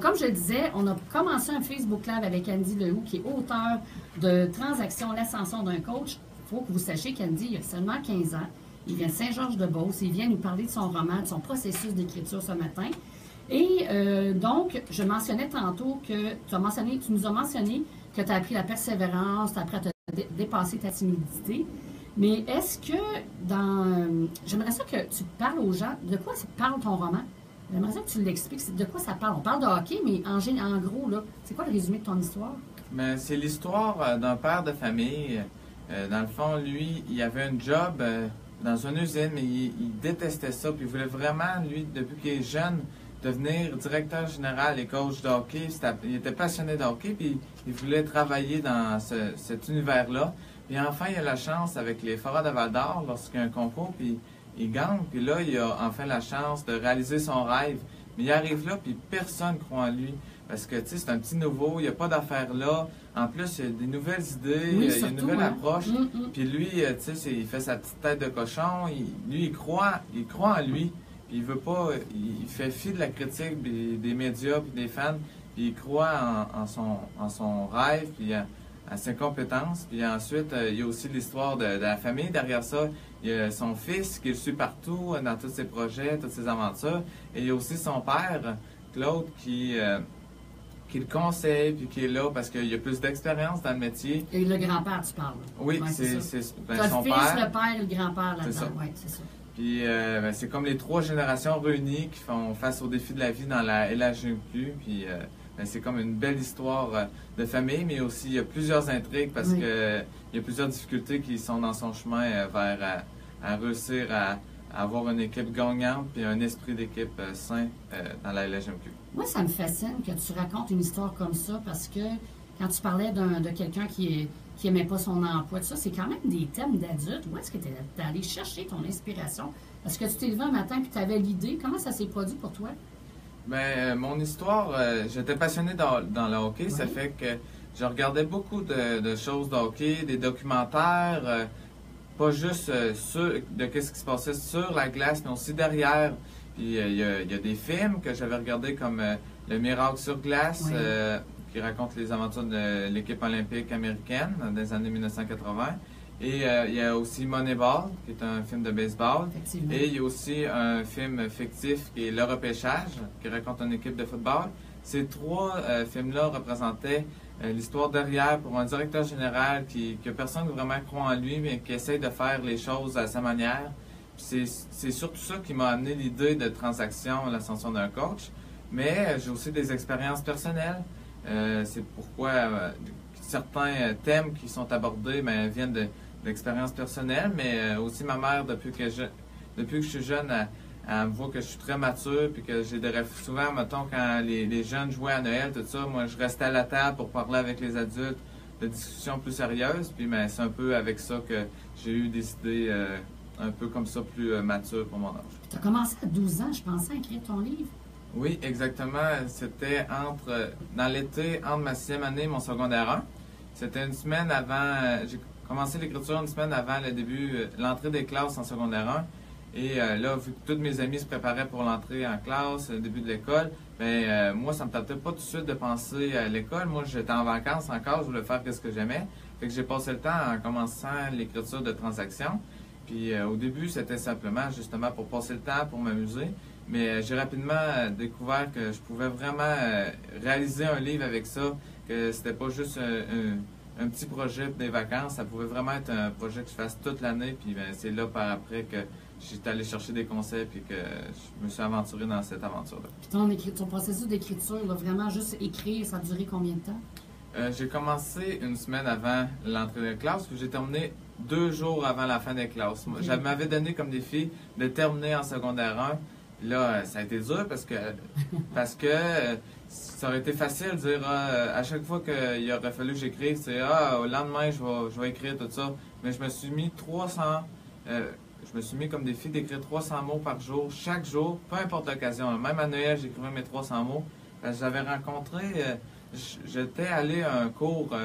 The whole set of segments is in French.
Donc, comme je le disais, on a commencé un Facebook Live avec Andy Lehoux, qui est auteur de Transaction, l'ascension d'un coach. Il faut que vous sachiez qu'Andy, il a seulement 15 ans. Il vient de Saint-Georges-de-Beauce. Il vient nous parler de son roman, de son processus d'écriture ce matin. Et donc, je mentionnais tantôt que tu nous as mentionné que tu as appris la persévérance, tu as appris à te dépasser ta timidité. Mais est-ce que j'aimerais ça que tu parles aux gens, de quoi parle ton roman? J'aimerais ça que tu l'expliques, de quoi ça parle. On parle de hockey, mais en gros, là, c'est quoi le résumé de ton histoire? Mais c'est l'histoire d'un père de famille. Dans le fond, lui, il avait un job dans une usine, mais il détestait ça. Puis il voulait vraiment, lui, depuis qu'il est jeune, devenir directeur général et coach de hockey. Il était passionné de hockey, puis il voulait travailler dans cet univers-là. Puis enfin, il a la chance avec les Foreurs de Val-d'Or, lorsqu'il y a un concours, puis il gagne. Puis là, il a enfin la chance de réaliser son rêve. Mais il arrive là, puis personne ne croit en lui. Parce que, tu sais, c'est un petit nouveau, il n'y a pas d'affaires là. En plus, il y a des nouvelles idées, oui, il y a surtout, une nouvelle approche. Puis lui, tu sais, il fait sa petite tête de cochon. Il croit en lui. Puis il veut pas, il fait fi de la critique des médias puis des fans. Puis il croit en son rêve, puis à ses compétences. Puis ensuite, il y a aussi l'histoire de la famille. Derrière ça, il y a son fils qui le suit partout dans tous ses projets, toutes ses aventures. Et il y a aussi son père, Claude, qui le conseille, puis qui est là parce qu'il y a plus d'expérience dans le métier. Et le grand-père, tu parles. Oui, ouais, c'est son père. Le fils, le père et le grand-père là-dedans. Oui, c'est ça. Puis c'est comme les 3 générations réunies qui font face aux défis de la vie dans la LHJMQ. Puis c'est comme une belle histoire de famille, mais aussi il y a plusieurs intrigues parce que il y a plusieurs difficultés qui sont dans son chemin vers à réussir à avoir une équipe gagnante puis un esprit d'équipe sain dans la LHJMQ. Moi, ça me fascine que tu racontes une histoire comme ça parce que quand tu parlais de quelqu'un qui n'aimait pas son emploi, tout ça, c'est quand même des thèmes d'adultes. Où est-ce que tu es allé chercher ton inspiration? Est-ce que tu t'es levé un matin et tu avais l'idée? Comment ça s'est produit pour toi? Bien, mon histoire, j'étais passionné dans le hockey. Ça fait que je regardais beaucoup de choses de hockey, des documentaires, pas juste de qu'est-ce qui se passait sur la glace, mais aussi derrière. Puis il y a des films que j'avais regardés comme Le Miracle sur glace, qui raconte les aventures de l'équipe olympique américaine dans les années 1980. Et il y a aussi Moneyball, qui est un film de baseball. Et il y a aussi un film fictif qui est Le Repêchage, qui raconte une équipe de football. Ces 3 films-là représentaient l'histoire derrière pour un directeur général que personne vraiment croit en lui, mais qui essaie de faire les choses à sa manière. C'est surtout ça qui m'a amené l'idée de Transaction, l'ascension d'un coach. Mais j'ai aussi des expériences personnelles. C'est pourquoi certains thèmes qui sont abordés viennent d'expériences personnelles, mais aussi ma mère, depuis que je suis jeune, elle me voit que je suis très mature, puis que j'ai des rêves. Souvent, mettons, quand les jeunes jouaient à Noël, tout ça, moi, je restais à la table pour parler avec les adultes de discussions plus sérieuses, puis c'est un peu avec ça que j'ai eu des idées un peu comme ça, plus matures pour mon âge. Tu as commencé à 12 ans, je pensais, à écrire ton livre. Oui, exactement. C'était dans l'été, entre ma 6e année et mon secondaire 1. C'était une semaine avant, j'ai commencé l'écriture une semaine avant le début, l'entrée des classes en secondaire 1. Et là, vu que tous mes amis se préparaient pour l'entrée en classe, le début de l'école, moi, ça me tentait pas tout de suite de penser à l'école. Moi, j'étais en vacances encore, je voulais faire ce que j'aimais. Fait que j'ai passé le temps en commençant l'écriture de Transaction. Puis au début, c'était simplement justement pour passer le temps, pour m'amuser. Mais j'ai rapidement découvert que je pouvais vraiment réaliser un livre avec ça, que c'était pas juste un petit projet des vacances, ça pouvait vraiment être un projet que je fasse toute l'année. Puis c'est là par après que j'étais allé chercher des conseils puis que je me suis aventuré dans cette aventure-là. Puis ton processus d'écriture, vraiment juste écrire, ça a duré combien de temps? J'ai commencé une semaine avant l'entrée de classe, puis j'ai terminé 2 jours avant la fin des classes. Okay. Je m'avais donné comme défi de terminer en secondaire 1. Là, ça a été dur parce que ça aurait été facile de dire à chaque fois qu'il aurait fallu que j'écrive, c'est au lendemain je vais écrire tout ça. Mais je me suis mis comme défi d'écrire 300 mots par jour, chaque jour, peu importe l'occasion. Même à Noël, j'écrivais mes 300 mots. J'avais rencontré, j'étais allé à un cours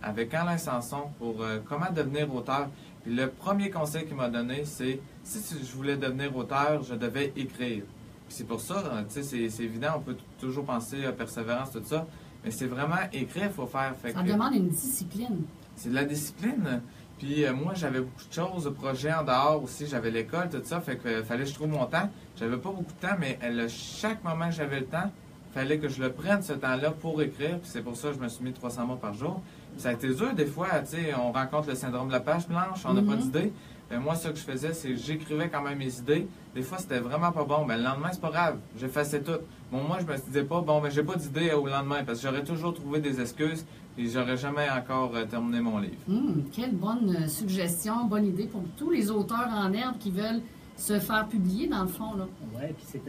avec Alain Sanson pour comment devenir auteur. Puis le premier conseil qu'il m'a donné, c'est si je voulais devenir auteur, je devais écrire. c'est pour ça, tu sais, c'est évident, on peut toujours penser à persévérance, tout ça, mais c'est vraiment écrire, il faut faire. Ça demande une discipline. C'est de la discipline. Puis moi, j'avais beaucoup de choses, de projets en dehors aussi, j'avais l'école, tout ça, fait que fallait que je trouve mon temps. J'avais pas beaucoup de temps, mais chaque moment que j'avais le temps, fallait que je le prenne ce temps-là pour écrire, puis c'est pour ça que je me suis mis 300 mots par jour. Puis ça a été dur des fois, tu sais, on rencontre le syndrome de la page blanche, on n'a pas d'idée. Mais moi, ce que je faisais, c'est que j'écrivais quand même mes idées. Des fois, c'était vraiment pas bon. Mais le lendemain, c'est pas grave. J'effaçais tout. Bon, moi, je me disais pas, bon, mais j'ai pas d'idée au lendemain parce que j'aurais toujours trouvé des excuses et j'aurais jamais encore terminé mon livre. Quelle bonne suggestion, bonne idée pour tous les auteurs en herbe qui veulent se faire publier, dans le fond, là. Oui, puis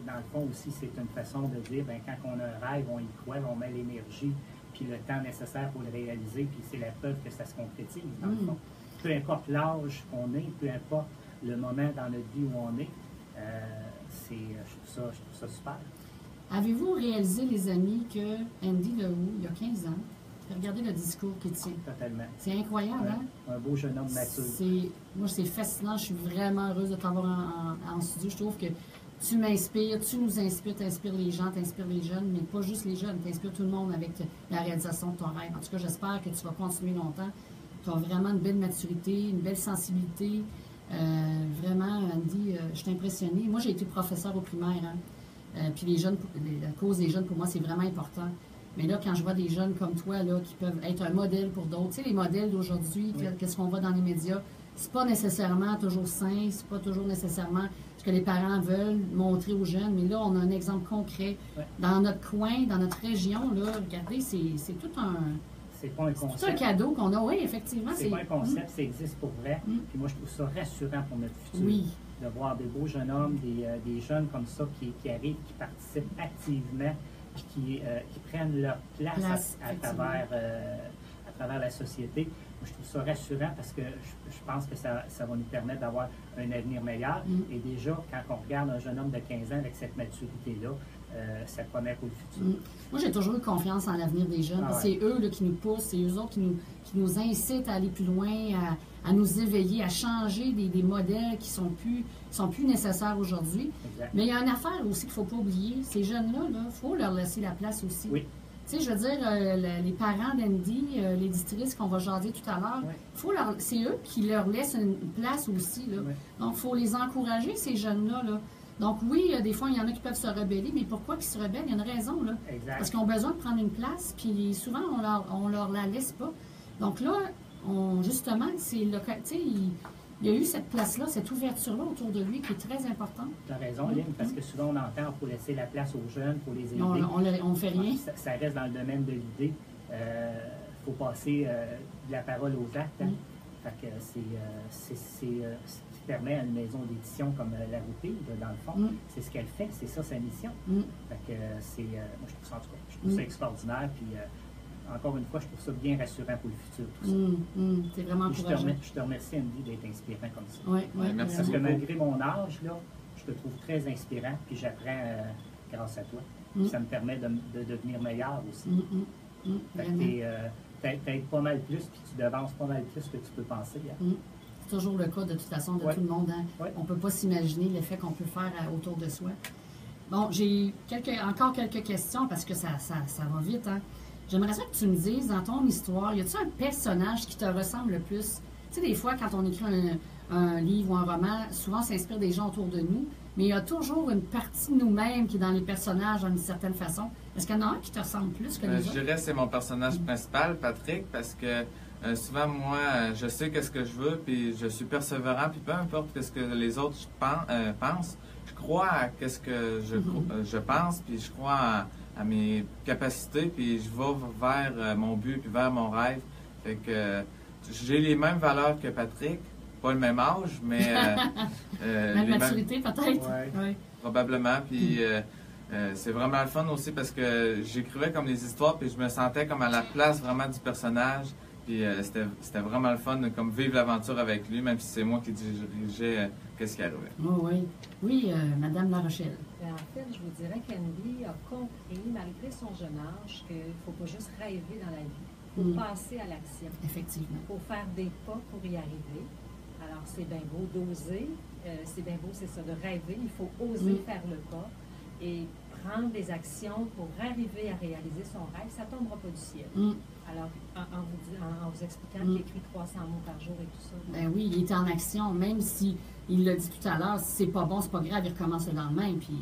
dans le fond aussi, c'est une façon de dire, ben quand on a un rêve, on y croit, on met l'énergie, puis le temps nécessaire pour le réaliser, puis c'est la preuve que ça se concrétise, dans le fond. Peu importe l'âge qu'on est, peu importe le moment dans notre vie où on est, je trouve ça super. Avez-vous réalisé, les amis, que Andy Lehoux, il y a 15 ans, regardez le discours qu'il tient. Totalement. C'est incroyable, hein? Un beau jeune homme mature. Moi, c'est fascinant. Je suis vraiment heureuse de t'avoir en studio. Je trouve que tu m'inspires, tu nous inspires, tu inspires les gens, tu inspires les jeunes, mais pas juste les jeunes, tu inspires tout le monde avec la réalisation de ton rêve. En tout cas, j'espère que tu vas continuer longtemps. Tu as vraiment une belle maturité, une belle sensibilité. Vraiment, Andy, je suis impressionnée. Moi, j'ai été professeur au primaire. Hein? Puis les jeunes, la cause des jeunes, pour moi, c'est vraiment important. Mais là, quand je vois des jeunes comme toi, là, qui peuvent être un modèle pour d'autres, tu sais, les modèles d'aujourd'hui, qu'est-ce qu'on voit dans les médias, c'est pas nécessairement toujours sain, c'est pas toujours nécessairement ce que les parents veulent montrer aux jeunes. Mais là, on a un exemple concret. Dans notre coin, dans notre région, là, regardez, c'est tout un... C'est pas un concept. C'est un cadeau qu'on a, oui, effectivement. C'est pas un concept, ça existe pour vrai. Puis moi, je trouve ça rassurant pour notre futur. Oui. De voir des beaux jeunes hommes, des jeunes comme ça qui arrivent, qui participent activement, puis qui prennent leur place à travers la société. Moi, je trouve ça rassurant parce que je pense que ça va nous permettre d'avoir un avenir meilleur. Et déjà, quand on regarde un jeune homme de 15 ans avec cette maturité-là, ça promet pour le futur. Moi, j'ai toujours eu confiance en l'avenir des jeunes. C'est eux là, qui nous poussent, c'est eux autres qui nous incitent à aller plus loin, à nous éveiller, à changer des modèles qui sont plus nécessaires aujourd'hui. Mais il y a une affaire aussi qu'il ne faut pas oublier. Ces jeunes-là, il faut leur laisser la place aussi. Oui. Tu sais, je veux dire, les parents d'Andy, l'éditrice qu'on va jaser tout à l'heure, c'est eux qui leur laissent une place aussi. Là. Donc, il faut les encourager, ces jeunes-là. Là. Donc oui, des fois, il y en a qui peuvent se rebeller, mais pourquoi ils se rebellent? Il y a une raison, là. Exact. Parce qu'ils ont besoin de prendre une place, puis souvent, on leur la laisse pas. Donc là, justement, il y a eu cette place-là, cette ouverture-là autour de lui qui est très importante. Tu as raison, Lynn, parce que souvent, on entend pour laisser la place aux jeunes, pour les aider. Non, on ne fait rien. Ça reste dans le domaine de l'idée. Il faut passer de la parole aux actes. Hein? Fait que c'est ce qui permet à une maison d'édition comme La Roupille, dans le fond, c'est ce qu'elle fait, c'est ça sa mission. Fait que moi je trouve ça en tout cas, je trouve ça extraordinaire, puis encore une fois, je trouve ça bien rassurant pour le futur, tout ça. C'est vraiment encourageant. Je te remercie, Andy, d'être inspirant comme ça. Oui, merci parce beaucoup. que malgré mon âge, là, je te trouve très inspirant, puis j'apprends grâce à toi. Ça me permet de devenir meilleur aussi. Fait que t'aides pas mal plus, puis tu devances pas mal plus que tu peux penser. Hein. C'est toujours le cas de toute façon de tout le monde. Hein? On ne peut pas s'imaginer l'effet qu'on peut faire autour de soi. Bon, j'ai encore quelques questions parce que ça va vite. Hein? J'aimerais ça que tu me dises, dans ton histoire, y a-t-il un personnage qui te ressemble le plus? Tu sais, des fois, quand on écrit un livre ou un roman, souvent, ça inspire des gens autour de nous, mais il y a toujours une partie de nous-mêmes qui est dans les personnages d'une certaine façon. Est-ce qu'il y en a un qui te ressemble plus que les autres? Je dirais que c'est mon personnage principal, Patrick, parce que souvent, moi, je sais qu'est-ce que je veux, puis je suis persévérant, puis peu importe ce que les autres pensent, je crois à ce que je pense, puis je crois à mes capacités, puis je vais vers mon but, puis vers mon rêve. Fait que j'ai les mêmes valeurs que Patrick, pas le même âge, mais... Même maturité, peut-être? Ouais. Probablement, puis... c'est vraiment le fun aussi parce que j'écrivais comme les histoires, puis je me sentais comme à la place vraiment du personnage. Puis c'était vraiment le fun de comme vivre l'aventure avec lui, même si c'est moi qui dirigeais qu'est-ce qui arrivait. Oui, Madame La Rochelle. En fait, je vous dirais qu'Andy a compris, malgré son jeune âge, qu'il ne faut pas juste rêver dans la vie. Il faut passer à l'action. Effectivement. Il faut faire des pas pour y arriver. Alors, c'est bien beau d'oser, c'est bien beau, c'est ça, de rêver. Il faut oser faire le pas et prendre des actions pour arriver à réaliser son rêve. Ça ne tombera pas du ciel. Alors, en vous expliquant qu'il écrit 300 mots par jour et tout ça. Ben oui, il est en action, même si il l'a dit tout à l'heure, si c'est pas bon, c'est pas grave, il recommence le lendemain, puis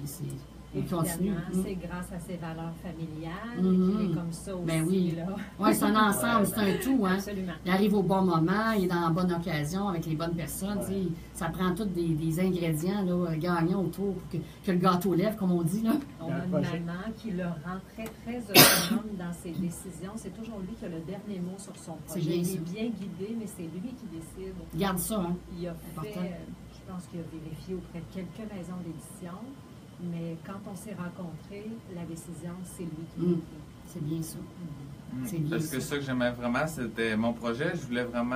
il continue. C'est grâce à ses valeurs familiales qu'il est comme ça aussi. Ben oui. Là. Oui, c'est un ensemble, c'est un tout. Hein? Absolument. Il arrive au bon moment, il est dans la bonne occasion avec les bonnes personnes. Ouais. Ça prend tous des ingrédients là, gagnants autour pour que le gâteau lève, comme on dit. Là. On a une maman qui le rend très, très autonome dans ses décisions. C'est toujours lui qui a le dernier mot sur son projet. Il est bien guidé, mais c'est lui qui décide. Garde ça. Hein? Il a fait, je pense qu'il a vérifié auprès de quelques maisons d'édition. Mais quand on s'est rencontrés, la décision, c'est lui qui l'a pris. C'est bien ça. C'est bien parce que ça que j'aimais vraiment, c'était mon projet. Je voulais vraiment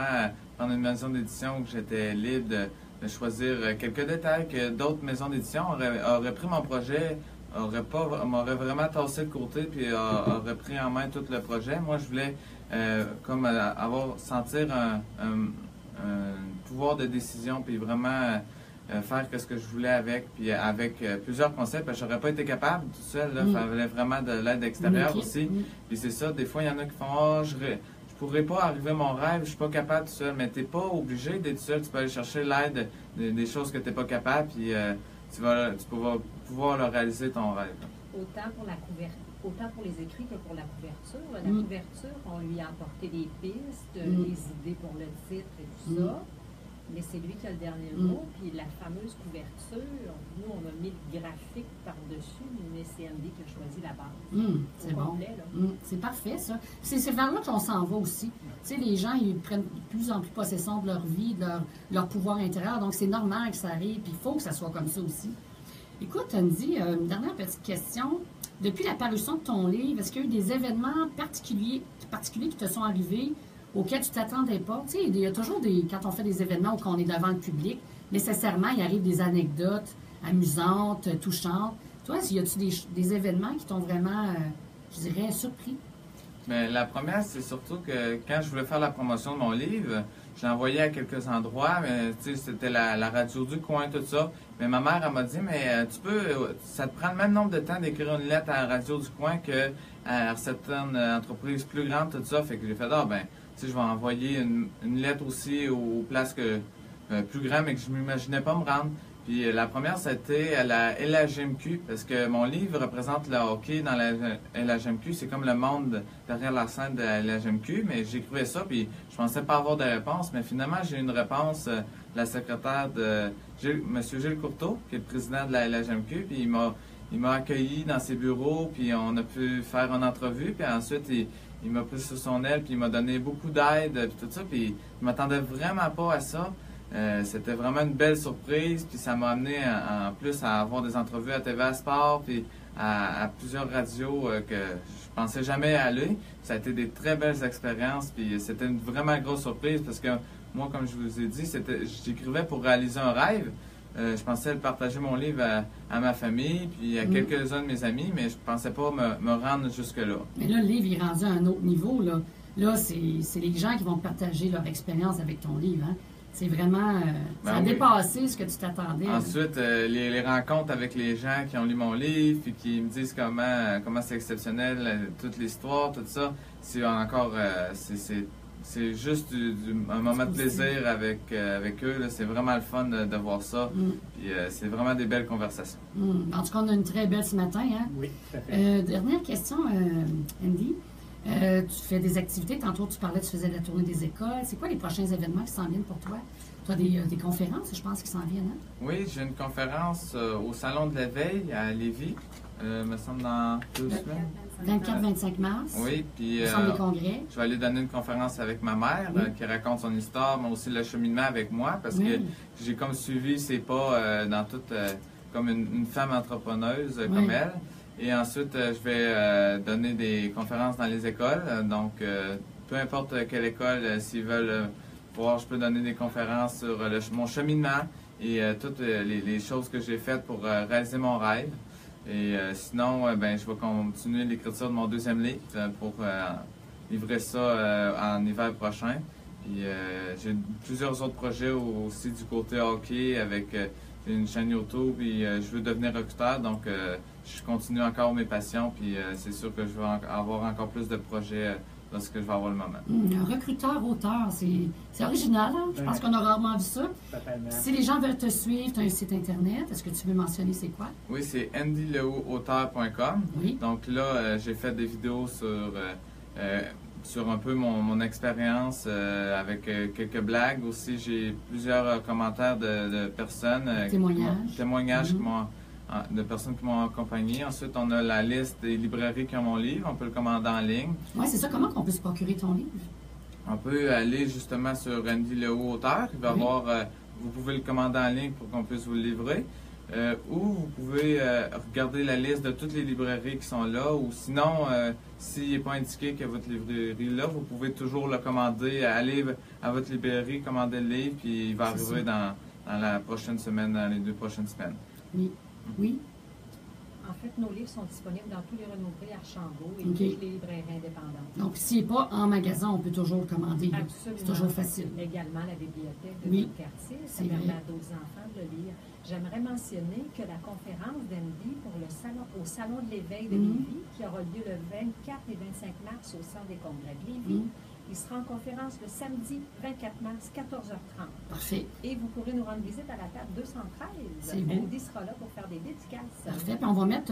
prendre une maison d'édition où j'étais libre de choisir quelques détails que d'autres maisons d'édition auraient pris mon projet, m'auraient vraiment tassé de côté puis auraient pris en main tout le projet. Moi, je voulais comme sentir un pouvoir de décision puis vraiment faire ce que je voulais avec plusieurs concepts. Je n'aurais pas été capable tout seul. Il fallait vraiment de l'aide extérieure aussi. Puis c'est ça, des fois, il y en a qui font je pourrais pas arriver à mon rêve, je suis pas capable tout seul. Mais tu n'es pas obligé d'être seul. Tu peux aller chercher l'aide des choses que tu n'es pas capable, puis tu vas pouvoir le réaliser ton rêve. Autant pour les écrits que pour la couverture. La couverture, on lui a apporté des pistes, des idées pour le titre et tout ça. Mais c'est lui qui a le dernier mot. Puis la fameuse couverture, nous, on a mis le graphique par-dessus, mais c'est Andy qui a choisi la base. C'est bon. C'est parfait, ça. C'est vers là qu'on s'en va aussi. Tu sais, les gens, ils prennent de plus en plus possession de leur vie, de leur pouvoir intérieur. Donc, c'est normal que ça arrive, puis il faut que ça soit comme ça aussi. Écoute, Andy, une dernière petite question. Depuis la parution de ton livre, est-ce qu'il y a eu des événements particuliers qui te sont arrivés auquel tu ne t'attendais pas? Tu sais, il y a toujours quand on fait des événements où on est devant le public, nécessairement, il arrive des anecdotes amusantes, touchantes. Toi, y a-tu des événements qui t'ont vraiment, je dirais, surpris? Bien, la première, c'est surtout que quand je voulais faire la promotion de mon livre, je l'ai envoyé à quelques endroits, mais tu sais, c'était la radio du coin, tout ça. Mais ma mère, elle m'a dit, mais ça te prend le même nombre de temps d'écrire une lettre à la radio du coin que à certaines entreprises plus grandes, tout ça. Fait que j'ai fait, je vais envoyer une lettre aussi aux places plus grandes, mais que je ne m'imaginais pas me rendre. Puis la première, c'était à la LHMQ, parce que mon livre représente le hockey dans la LHMQ. C'est comme le monde derrière la scène de la LHMQ, mais j'écrivais ça, puis je pensais pas avoir de réponse. Mais finalement, j'ai eu une réponse de la secrétaire de M. Gilles Courteau, qui est le président de la LHMQ, puis il m'a accueilli dans ses bureaux, puis on a pu faire une entrevue, puis ensuite, il m'a pris sur son aile, puis il m'a donné beaucoup d'aide, puis tout ça, puis je m'attendais vraiment pas à ça. C'était vraiment une belle surprise, puis ça m'a amené en plus à avoir des entrevues à TVA Sport, puis à plusieurs radios que je pensais jamais aller. Ça a été des très belles expériences, puis c'était une vraiment grosse surprise, parce que moi, comme je vous ai dit, j'écrivais pour réaliser un rêve. Je pensais partager mon livre à ma famille, puis à quelques-uns de mes amis, mais je pensais pas me rendre jusque-là. Mais là, le livre est rendu à un autre niveau. Là c'est les gens qui vont partager leur expérience avec ton livre. Hein? C'est vraiment... ça a dépassé ce que tu t'attendais. Ensuite, les rencontres avec les gens qui ont lu mon livre, puis qui me disent comment c'est exceptionnel, toute l'histoire, tout ça, c'est encore... c'est juste un moment de plaisir avec eux. C'est vraiment le fun de voir ça. Puis c'est vraiment des belles conversations. En tout cas, on a une très belle ce matin. Hein? Oui, tout à fait. Dernière question, Andy. Tu fais des activités. Tantôt, tu parlais, tu faisais la tournée des écoles. C'est quoi les prochains événements qui s'en viennent pour toi? Tu as des conférences, je pense, qui s'en viennent. Hein? Oui, j'ai une conférence au Salon de l'éveil à Lévis. Me semble dans 2 semaines. 24-25 mars. Oui, puis des congrès. Je vais aller donner une conférence avec ma mère qui raconte son histoire, mais aussi le cheminement avec moi, parce que j'ai comme suivi ses pas dans toute comme une femme entrepreneuse comme elle. Et ensuite, je vais donner des conférences dans les écoles. Donc, peu importe quelle école, s'ils veulent voir, je peux donner des conférences sur mon cheminement et toutes les choses que j'ai faites pour réaliser mon rêve. Et sinon, je vais continuer l'écriture de mon 2e livre pour livrer ça en hiver prochain. Puis j'ai plusieurs autres projets aussi du côté hockey avec une chaîne YouTube. Puis je veux devenir recruteur, donc je continue encore mes passions. Puis c'est sûr que je vais avoir encore plus de projets lorsque je vais avoir le moment. Un recruteur-auteur, c'est original. Hein? Je pense qu'on a rarement vu ça. Totalement. Si les gens veulent te suivre, tu as un site Internet. Est-ce que tu veux mentionner c'est quoi? Oui, c'est andylehoauteur.com. Oui. Donc là, j'ai fait des vidéos sur un peu mon expérience avec quelques blagues. Aussi, j'ai plusieurs commentaires de personnes. Témoignages de personnes qui m'ont accompagné. Ensuite, on a la liste des librairies qui ont mon livre. On peut le commander en ligne. Oui, c'est ça. Comment on peut se procurer ton livre? On peut aller justement sur Andy Lehoux Auteur. Il va avoir, vous pouvez le commander en ligne pour qu'on puisse vous le livrer. Ou vous pouvez regarder la liste de toutes les librairies qui sont là. Ou sinon, s'il n'est pas indiqué que votre librairie est là, vous pouvez toujours le commander. Aller à votre librairie, commander le livre, puis il va arriver dans la prochaine semaine, dans les 2 prochaines semaines. Oui. Oui. En fait, nos livres sont disponibles dans tous les Renaud-Bré, Archambault et toutes les librairies indépendantes. Donc, s'il n'est pas en magasin, on peut toujours le commander. Absolument. C'est toujours facile. Également, la bibliothèque de notre quartier, ça permet à d'autres enfants de le lire. J'aimerais mentionner que la conférence d'Andy au Salon de l'éveil de Lévis, qui aura lieu le 24 et 25 mars au Centre des congrès de Lévis, il sera en conférence le samedi 24 mars, 14h30. Parfait. Et vous pourrez nous rendre visite à la table 213. Andy sera là pour faire des dédicaces. Parfait. Puis on va mettre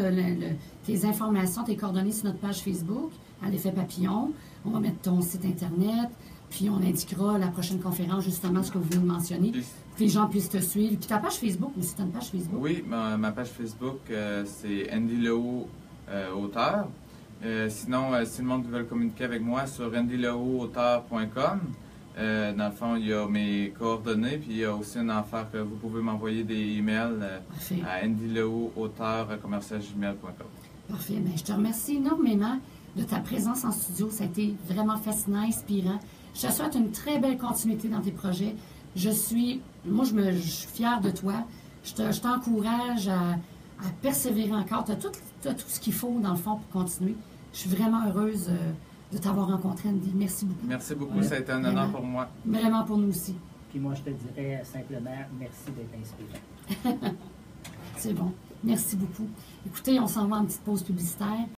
tes informations, tes coordonnées sur notre page Facebook, à l'effet papillon. On va mettre ton site Internet. Puis on indiquera la prochaine conférence, justement, ce que vous venez de mentionner. Puis les gens puissent te suivre. Puis ta page Facebook aussi, tu as une page Facebook? Oui, ma page Facebook, c'est Andy Lehoux Auteur. Sinon, si le monde veut communiquer avec moi sur andylehougauteur.com, dans le fond, il y a mes coordonnées, puis il y a aussi une affaire que vous pouvez m'envoyer des emails à andylehougauteur@gmail.com. Parfait. Bien, je te remercie énormément de ta présence en studio. Ça a été vraiment fascinant, inspirant. Je te souhaite une très belle continuité dans tes projets. Je suis fière de toi. Je t'encourage à persévérer encore. Tu as tout ce qu'il faut, dans le fond, pour continuer. Je suis vraiment heureuse de t'avoir rencontré, Andy. Merci beaucoup. Merci beaucoup. Ça a été un honneur pour moi. Vraiment pour nous aussi. Puis moi, je te dirais simplement merci d'être inspirant. C'est bon. Merci beaucoup. Écoutez, on s'en va en petite pause publicitaire.